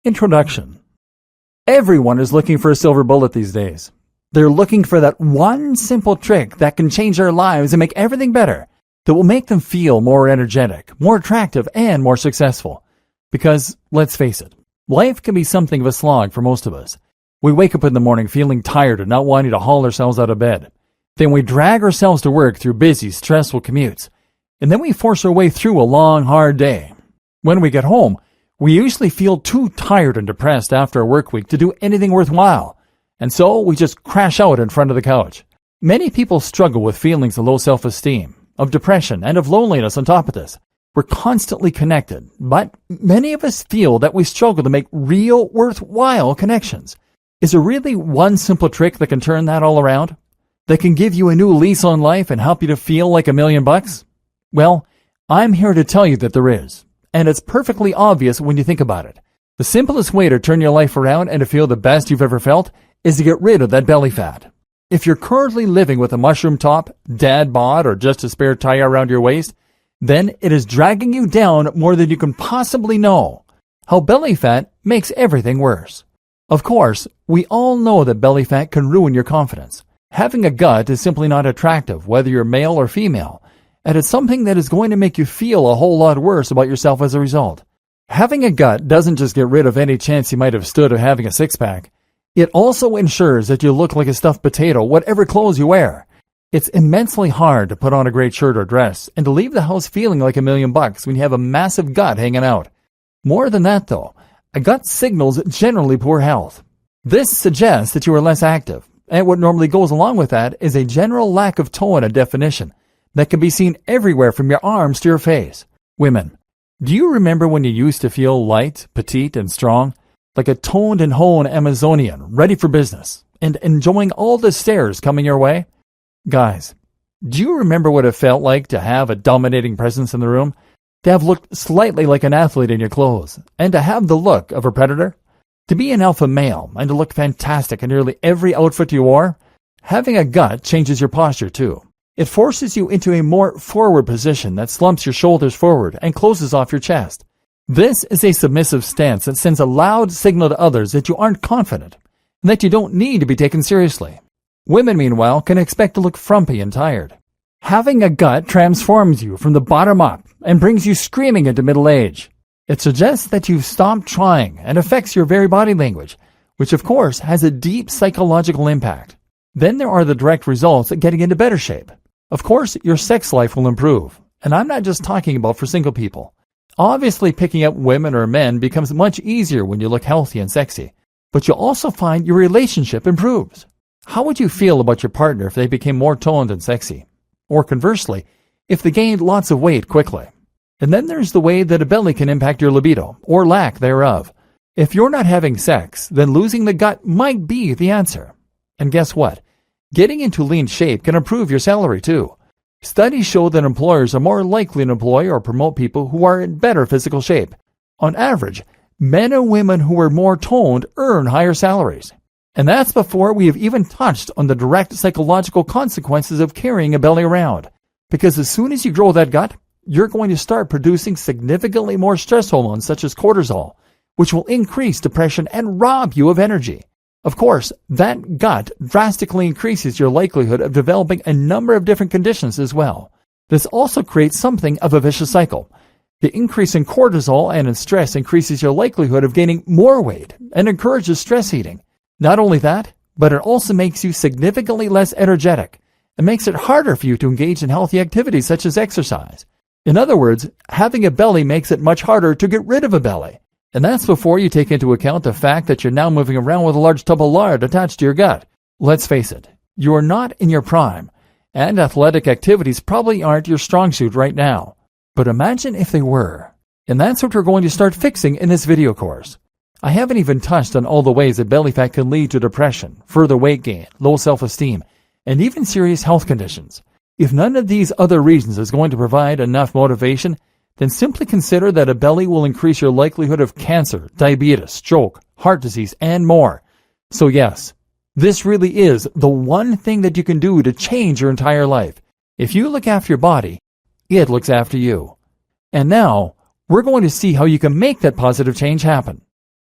Introduction. Everyone is looking for a silver bullet these days. They're looking for that one simple trick that can change their lives and make everything better, that will make them feel more energetic, more attractive, and more successful. Because, let's face it, life can be something of a slog for most of us. We wake up in the morning feeling tired and not wanting to haul ourselves out of bed. Then we drag ourselves to work through busy, stressful commutes. And then we force our way through a long, hard day. When we get home, we usually feel too tired and depressed after a work week to do anything worthwhile. And so we just crash out in front of the couch. Many people struggle with feelings of low self-esteem, of depression, and of loneliness on top of this. We're constantly connected, but many of us feel that we struggle to make real, worthwhile connections. Is there really one simple trick that can turn that all around? That can give you a new lease on life and help you to feel like $1,000,000? Well, I'm here to tell you that there is. And it's perfectly obvious when you think about it. The simplest way to turn your life around and to feel the best you've ever felt is to get rid of that belly fat. If you're currently living with a mushroom top, dad bod, or just a spare tire around your waist, then it is dragging you down more than you can possibly know. How belly fat makes everything worse. Of course, we all know that belly fat can ruin your confidence. Having a gut is simply not attractive, whether you're male or female. And it's something that is going to make you feel a whole lot worse about yourself as a result. Having a gut doesn't just get rid of any chance you might have stood of having a six-pack. It also ensures that you look like a stuffed potato, whatever clothes you wear. It's immensely hard to put on a great shirt or dress and to leave the house feeling like $1,000,000 when you have a massive gut hanging out. More than that, though, a gut signals generally poor health. This suggests that you are less active, and what normally goes along with that is a general lack of tone and definition that can be seen everywhere from your arms to your face. Women, do you remember when you used to feel light, petite, and strong? Like a toned and honed Amazonian, ready for business, and enjoying all the stares coming your way? Guys, do you remember what it felt like to have a dominating presence in the room? To have looked slightly like an athlete in your clothes, and to have the look of a predator? To be an alpha male, and to look fantastic in nearly every outfit you wore? Having a gut changes your posture too. It forces you into a more forward position that slumps your shoulders forward and closes off your chest. This is a submissive stance that sends a loud signal to others that you aren't confident and that you don't need to be taken seriously. Women, meanwhile, can expect to look frumpy and tired. Having a gut transforms you from the bottom up and brings you screaming into middle age. It suggests that you've stopped trying and affects your very body language, which of course has a deep psychological impact. Then there are the direct results of getting into better shape. Of course, your sex life will improve, and I'm not just talking about for single people. Obviously, picking up women or men becomes much easier when you look healthy and sexy, but you'll also find your relationship improves. How would you feel about your partner if they became more toned and sexy? Or conversely, if they gained lots of weight quickly? And then there's the way that a belly can impact your libido, or lack thereof. If you're not having sex, then losing the gut might be the answer. And guess what? Getting into lean shape can improve your salary too. Studies show that employers are more likely to employ or promote people who are in better physical shape. On average, men and women who are more toned earn higher salaries. And that's before we have even touched on the direct psychological consequences of carrying a belly around. Because as soon as you grow that gut, you're going to start producing significantly more stress hormones such as cortisol, which will increase depression and rob you of energy. Of course, that gut drastically increases your likelihood of developing a number of different conditions as well. This also creates something of a vicious cycle. The increase in cortisol and in stress increases your likelihood of gaining more weight and encourages stress eating. Not only that, but it also makes you significantly less energetic and makes it harder for you to engage in healthy activities such as exercise. In other words, having a belly makes it much harder to get rid of a belly. And that's before you take into account the fact that you're now moving around with a large tub of lard attached to your gut. Let's face it, you are not in your prime, and athletic activities probably aren't your strong suit right now. But imagine if they were. And that's what we're going to start fixing in this video course. I haven't even touched on all the ways that belly fat can lead to depression, further weight gain, low self-esteem, and even serious health conditions. If none of these other reasons is going to provide enough motivation, then simply consider that a belly will increase your likelihood of cancer, diabetes, stroke, heart disease, and more. So yes, this really is the one thing that you can do to change your entire life. If you look after your body, it looks after you. And now, we're going to see how you can make that positive change happen.